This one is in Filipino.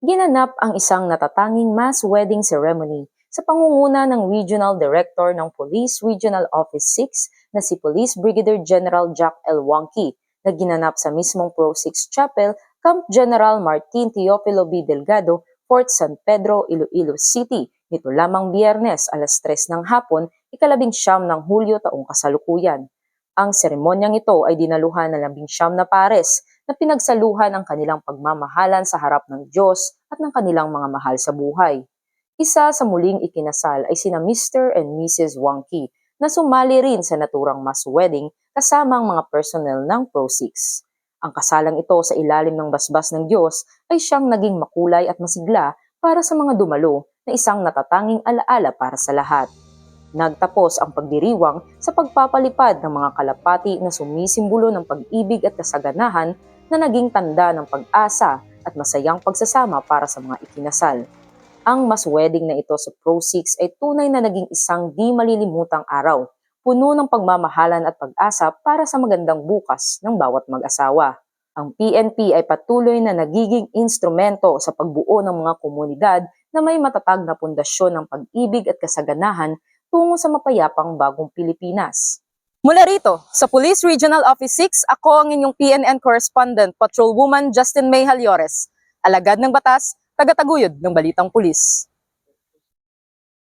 Ginanap ang isang natatanging mass wedding ceremony sa pangunguna ng Regional Director ng Police Regional Office 6 na si Police Brigadier General Jack L. Wonky na ginanap sa mismong Pro 6 Chapel, Camp General Martin Teofilo B. Delgado, Fort San Pedro, Iloilo City, nito lamang Biyernes alas 3 ng hapon, ika-19 ng Hulyo taong kasalukuyan. Ang seremonyang ito ay dinaluhan ng 19 na pares na pinagsaluhan ang kanilang pagmamahalan sa harap ng Diyos at ng kanilang mga mahal sa buhay. Isa sa muling ikinasal ay sina Mr. and Mrs. Wonky na sumali rin sa naturang mass wedding kasama ang mga personnel ng Pro 6. Ang kasalang ito sa ilalim ng basbas ng Diyos ay siyang naging makulay at masigla para sa mga dumalo na isang natatanging alaala para sa lahat. Nagtapos ang pagdiriwang sa pagpapalipad ng mga kalapati na sumisimbolo ng pag-ibig at kasaganahan na naging tanda ng pag-asa at masayang pagsasama para sa mga ikinasal. Ang mass wedding na ito sa Pro 6 ay tunay na naging isang di malilimutang araw, puno ng pagmamahalan at pag-asa para sa magandang bukas ng bawat mag-asawa. Ang PNP ay patuloy na nagiging instrumento sa pagbuo ng mga komunidad na may matatag na pundasyon ng pag-ibig at kasaganahan tungo sa mapayapang bagong Pilipinas. Mula rito, sa Police Regional Office 6, ako ang inyong PNN Correspondent, Patrolwoman Justin May Halyores, alagad ng batas, tagataguyod ng Balitang Pulis.